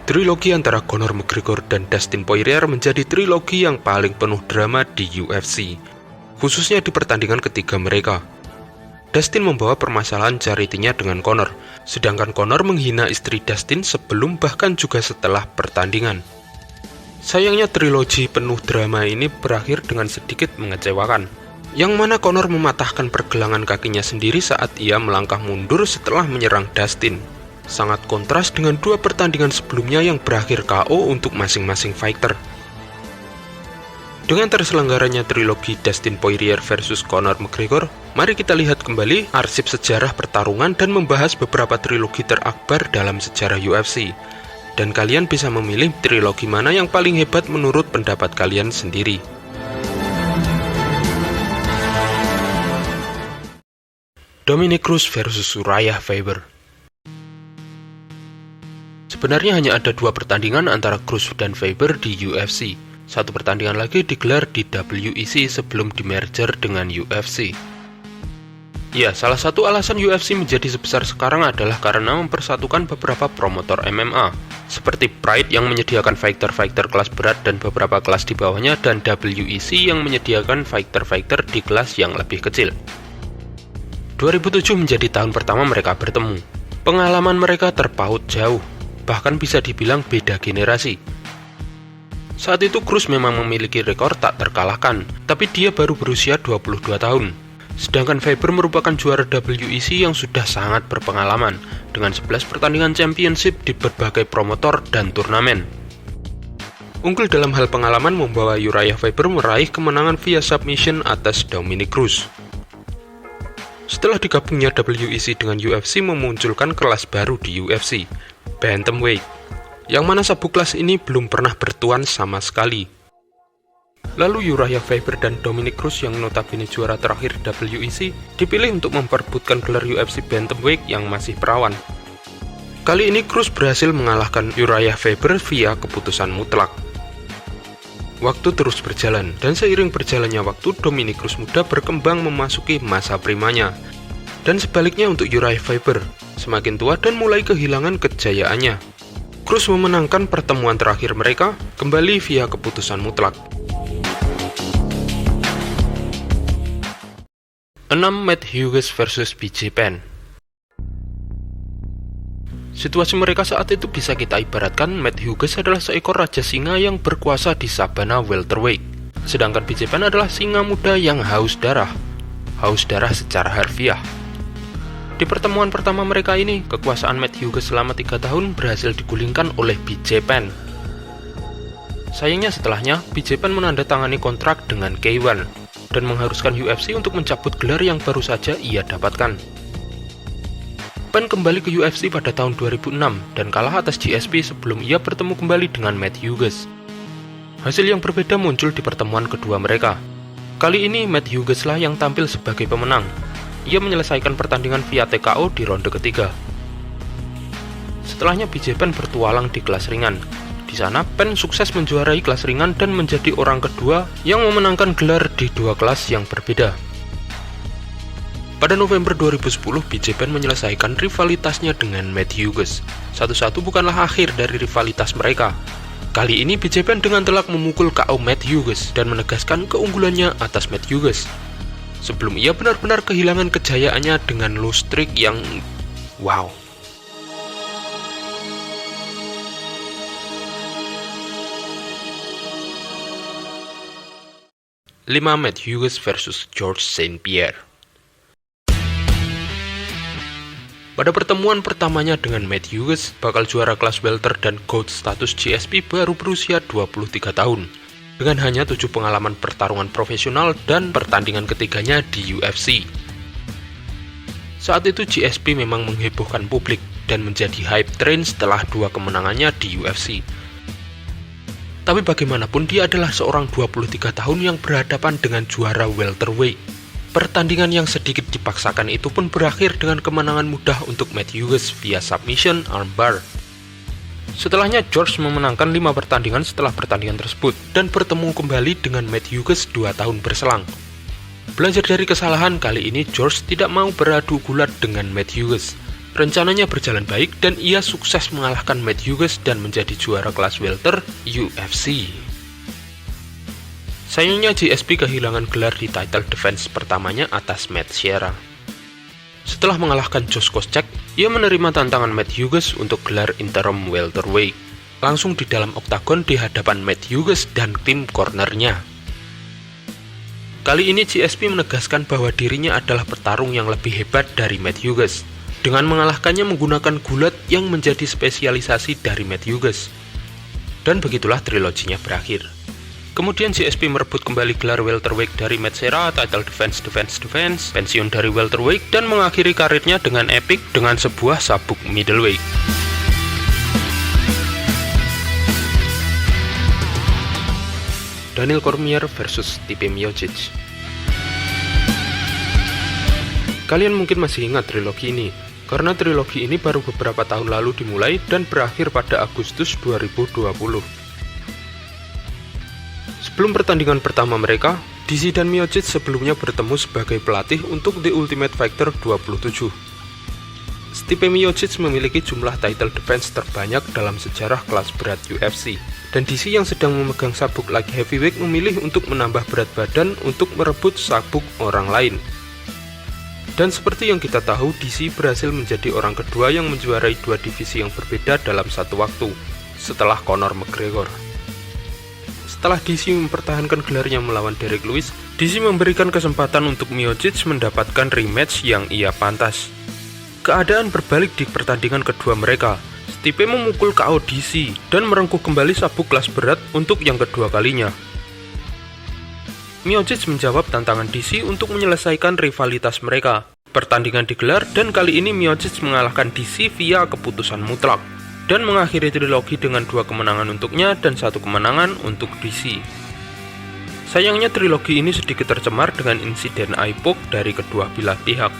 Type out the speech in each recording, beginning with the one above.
Trilogi antara Conor McGregor dan Dustin Poirier menjadi trilogi yang paling penuh drama di UFC, khususnya di pertandingan ketiga mereka. Dustin membawa permasalahan charity-nya dengan Conor, sedangkan Conor menghina istri Dustin sebelum bahkan juga setelah pertandingan. Sayangnya trilogi penuh drama ini berakhir dengan sedikit mengecewakan, yang mana Conor mematahkan pergelangan kakinya sendiri saat ia melangkah mundur setelah menyerang Dustin. Sangat kontras dengan dua pertandingan sebelumnya yang berakhir KO untuk masing-masing fighter. Dengan terselenggaranya trilogi Dustin Poirier versus Conor McGregor, mari kita lihat kembali arsip sejarah pertarungan dan membahas beberapa trilogi terakbar dalam sejarah UFC. Dan kalian bisa memilih trilogi mana yang paling hebat menurut pendapat kalian sendiri. Dominick Cruz versus Urijah Faber. Sebenarnya hanya ada dua pertandingan antara Cruz dan Faber di UFC. Satu pertandingan lagi digelar di WEC sebelum di-merger dengan UFC. Ya, salah satu alasan UFC menjadi sebesar sekarang adalah karena mempersatukan beberapa promotor MMA, seperti Pride yang menyediakan fighter-fighter kelas berat dan beberapa kelas di bawahnya, dan WEC yang menyediakan fighter-fighter di kelas yang lebih kecil. 2007 menjadi tahun pertama mereka bertemu. Pengalaman mereka terpaut jauh, bahkan bisa dibilang beda generasi. Saat itu Cruz memang memiliki rekor tak terkalahkan, tapi dia baru berusia 22 tahun. Sedangkan Faber merupakan juara WEC yang sudah sangat berpengalaman, dengan 11 pertandingan championship di berbagai promotor dan turnamen. Unggul dalam hal pengalaman membawa Urijah Faber meraih kemenangan via submission atas Dominick Cruz. Setelah digabungnya WEC dengan UFC memunculkan kelas baru di UFC, Bantamweight, yang mana sabuk kelas ini belum pernah bertuan sama sekali. Lalu Urijah Faber dan Dominick Cruz yang notabene juara terakhir WEC dipilih untuk memperebutkan gelar UFC Bantamweight yang masih perawan. Kali ini Cruz berhasil mengalahkan Urijah Faber via keputusan mutlak. Waktu terus berjalan, dan seiring berjalannya waktu, Dominick Cruz muda berkembang memasuki masa primanya. Dan sebaliknya untuk Urijah Faber, semakin tua dan mulai kehilangan kejayaannya. Cruz memenangkan pertemuan terakhir mereka kembali via keputusan mutlak. 6. Matt Hughes versus BJ Penn. Situasi mereka saat itu bisa kita ibaratkan Matt Hughes adalah seekor raja singa yang berkuasa di sabana welterweight, sedangkan BJ Penn adalah singa muda yang haus darah secara harfiah. Di pertemuan pertama mereka ini, kekuasaan Matt Hughes selama 3 tahun berhasil digulingkan oleh BJ Penn. Sayangnya setelahnya, BJ Penn menandatangani kontrak dengan K1 dan mengharuskan UFC untuk mencabut gelar yang baru saja ia dapatkan. Penn kembali ke UFC pada tahun 2006 dan kalah atas GSP sebelum ia bertemu kembali dengan Matt Hughes. Hasil yang berbeda muncul di pertemuan kedua mereka. Kali ini Matt Hughes lah yang tampil sebagai pemenang. Ia menyelesaikan pertandingan via TKO di ronde ketiga. Setelahnya BJ Penn bertualang di kelas ringan. Di sana Penn sukses menjuarai kelas ringan dan menjadi orang kedua yang memenangkan gelar di dua kelas yang berbeda. Pada November 2010, BJ Penn menyelesaikan rivalitasnya dengan Matt Hughes. Satu-satu bukanlah akhir dari rivalitas mereka. Kali ini BJ Penn dengan telak memukul KO Matt Hughes dan menegaskan keunggulannya atas Matt Hughes. Sebelum ia benar-benar kehilangan kejayaannya dengan lose streak yang wow. Lima. Matt Hughes versus George St. Pierre. Pada pertemuan pertamanya dengan Matt Hughes, bakal juara kelas welter dan GOAT status GSP baru berusia 23 tahun, dengan hanya 7 pengalaman pertarungan profesional dan pertandingan ketiganya di UFC. Saat itu GSP memang menghebohkan publik dan menjadi hype train setelah 2 kemenangannya di UFC. Tapi bagaimanapun dia adalah seorang 23 tahun yang berhadapan dengan juara welterweight. Pertandingan yang sedikit dipaksakan itu pun berakhir dengan kemenangan mudah untuk Matt Hughes via submission armbar. Setelahnya George memenangkan 5 pertandingan setelah pertandingan tersebut dan bertemu kembali dengan Matt Hughes 2 tahun berselang. Belajar dari kesalahan kali ini, George tidak mau beradu gulat dengan Matt Hughes. Rencananya berjalan baik dan ia sukses mengalahkan Matt Hughes dan menjadi juara kelas welter UFC. Sayangnya GSP kehilangan gelar di title defense pertamanya atas Matt Serra. Setelah mengalahkan Josh Koscheck, ia menerima tantangan Matt Hughes untuk gelar interim welterweight, langsung di dalam oktagon di hadapan Matt Hughes dan tim cornernya. Kali ini GSP menegaskan bahwa dirinya adalah petarung yang lebih hebat dari Matt Hughes, dengan mengalahkannya menggunakan gulat yang menjadi spesialisasi dari Matt Hughes. Dan begitulah triloginya berakhir. Kemudian GSP merebut kembali gelar welterweight dari Matt Serra, title defense, pensiun dari welterweight, dan mengakhiri karirnya dengan epic dengan sebuah sabuk middleweight. Daniel Cormier versus Stipe Miocic. Kalian mungkin masih ingat trilogi ini, karena trilogi ini baru beberapa tahun lalu dimulai dan berakhir pada Agustus 2020. Sebelum pertandingan pertama mereka, DC dan Miocic sebelumnya bertemu sebagai pelatih untuk The Ultimate Fighter 27. Stipe Miocic memiliki jumlah title defense terbanyak dalam sejarah kelas berat UFC, dan DC yang sedang memegang sabuk light heavyweight memilih untuk menambah berat badan untuk merebut sabuk orang lain. Dan seperti yang kita tahu, DC berhasil menjadi orang kedua yang menjuarai dua divisi yang berbeda dalam satu waktu, setelah Conor McGregor. Setelah DC mempertahankan gelarnya melawan Derrick Lewis, DC memberikan kesempatan untuk Miocic mendapatkan rematch yang ia pantas. Keadaan berbalik di pertandingan kedua mereka. Stipe memukul KO DC dan merengkuh kembali sabuk kelas berat untuk yang kedua kalinya. Miocic menjawab tantangan DC untuk menyelesaikan rivalitas mereka. Pertandingan digelar dan kali ini Miocic mengalahkan DC via keputusan mutlak dan mengakhiri trilogi dengan 2 kemenangan untuknya dan 1 kemenangan untuk DC. Sayangnya trilogi ini sedikit tercemar dengan insiden eye poke dari kedua belah pihak.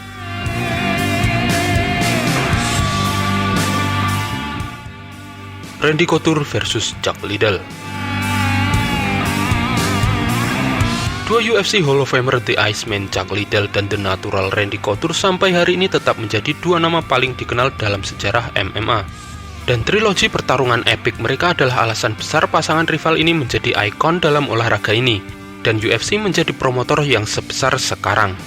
Randy Couture versus Chuck Liddell. Dua UFC Hall of Famer The Iceman Chuck Liddell dan The Natural Randy Couture sampai hari ini tetap menjadi dua nama paling dikenal dalam sejarah MMA. Dan trilogi pertarungan epik mereka adalah alasan besar pasangan rival ini menjadi ikon dalam olahraga ini, dan UFC menjadi promotor yang sebesar sekarang.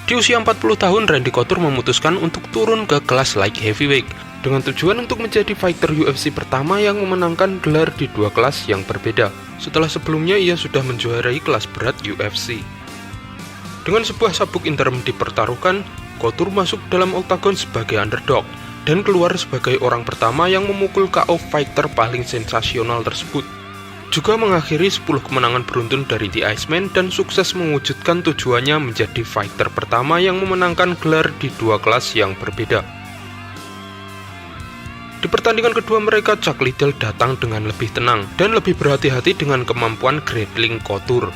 Di usia 40 tahun, Randy Couture memutuskan untuk turun ke kelas light heavyweight, dengan tujuan untuk menjadi fighter UFC pertama yang memenangkan gelar di dua kelas yang berbeda, setelah sebelumnya ia sudah menjuarai kelas berat UFC. Dengan sebuah sabuk interim dipertaruhkan, Couture masuk dalam oktagon sebagai underdog, dan keluar sebagai orang pertama yang memukul KO fighter paling sensasional tersebut. Juga mengakhiri 10 kemenangan beruntun dari The Iceman dan sukses mewujudkan tujuannya menjadi fighter pertama yang memenangkan gelar di dua kelas yang berbeda. Di pertandingan kedua mereka, Chuck Liddell datang dengan lebih tenang dan lebih berhati-hati dengan kemampuan grappling Couture.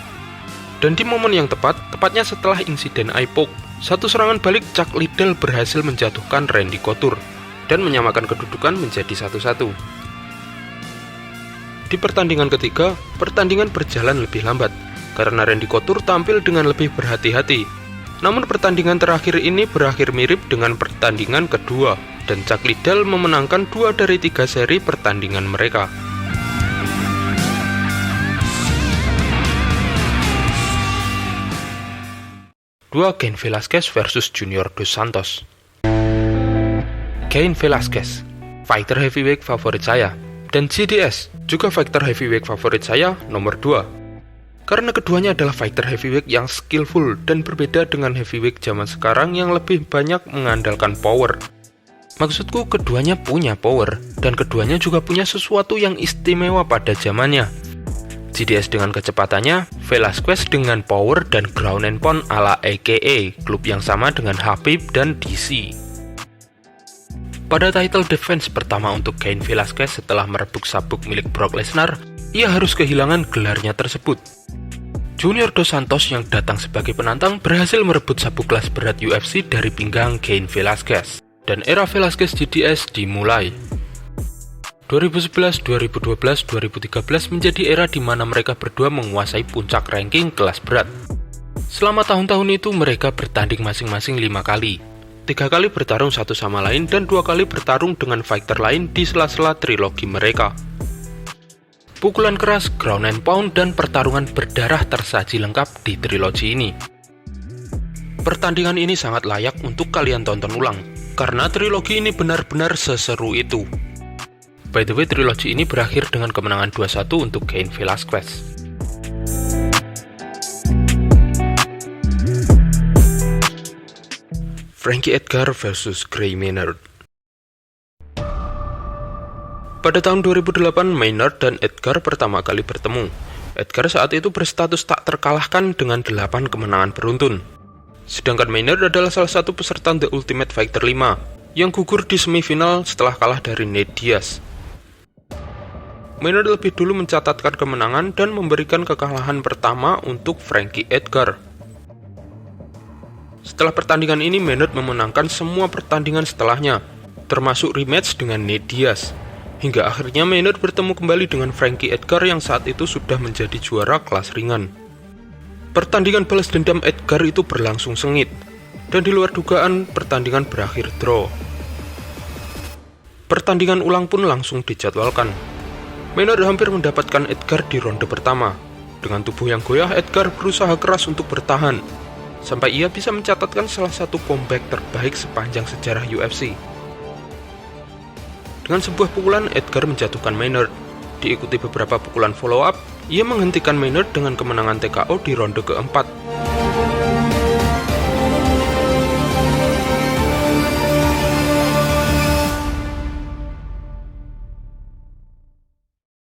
Dan di momen yang tepat, tepatnya setelah insiden eye poke, satu serangan balik Chuck Liddell berhasil menjatuhkan Randy Couture dan menyamakan kedudukan menjadi 1-1. Di pertandingan ketiga, pertandingan berjalan lebih lambat karena Randy Couture tampil dengan lebih berhati-hati. Namun pertandingan terakhir ini berakhir mirip dengan pertandingan kedua, dan Chuck Liddell memenangkan 2 dari 3 seri pertandingan mereka. Cain Velasquez versus Junior Dos Santos. Cain Velasquez, fighter heavyweight favorit saya, dan JDS, juga fighter heavyweight favorit saya nomor 2. Karena keduanya adalah fighter heavyweight yang skillful dan berbeda dengan heavyweight zaman sekarang yang lebih banyak mengandalkan power. Maksudku, keduanya punya power, dan keduanya juga punya sesuatu yang istimewa pada zamannya. JDS dengan kecepatannya, Velasquez dengan power dan ground and pound ala AKA, klub yang sama dengan Khabib dan DC. Pada title defense pertama untuk Cain Velasquez setelah merebut sabuk milik Brock Lesnar, ia harus kehilangan gelarnya tersebut. Junior Dos Santos yang datang sebagai penantang berhasil merebut sabuk kelas berat UFC dari pinggang Cain Velasquez, dan era Velasquez JDS dimulai. 2011, 2012, 2013 menjadi era di mana mereka berdua menguasai puncak ranking kelas berat. Selama tahun-tahun itu mereka bertanding masing-masing 5 kali. 3 kali bertarung satu sama lain dan 2 kali bertarung dengan fighter lain di sela-sela trilogi mereka. Pukulan keras, ground and pound, dan pertarungan berdarah tersaji lengkap di trilogi ini. Pertandingan ini sangat layak untuk kalian tonton ulang, karena trilogi ini benar-benar seseru itu. By the way, trilogi ini berakhir dengan kemenangan 2-1 untuk Cain Velasquez. Frankie Edgar vs Gray Maynard. Pada tahun 2008, Maynard dan Edgar pertama kali bertemu. Edgar saat itu berstatus tak terkalahkan dengan 8 kemenangan beruntun. Sedangkan Maynard adalah salah satu peserta The Ultimate Fighter 5 yang gugur di semifinal setelah kalah dari Nate Diaz. Maynard lebih dulu mencatatkan kemenangan dan memberikan kekalahan pertama untuk Frankie Edgar. Setelah pertandingan ini, Maynard memenangkan semua pertandingan setelahnya, termasuk rematch dengan Nate Diaz. Hingga akhirnya Maynard bertemu kembali dengan Frankie Edgar yang saat itu sudah menjadi juara kelas ringan. Pertandingan balas dendam Edgar itu berlangsung sengit, dan di luar dugaan pertandingan berakhir draw. Pertandingan ulang pun langsung dijadwalkan. Maynard hampir mendapatkan Edgar di ronde pertama. Dengan tubuh yang goyah, Edgar berusaha keras untuk bertahan, sampai ia bisa mencatatkan salah satu comeback terbaik sepanjang sejarah UFC. Dengan sebuah pukulan, Edgar menjatuhkan Maynard. Diikuti beberapa pukulan follow-up, ia menghentikan Maynard dengan kemenangan TKO di ronde keempat.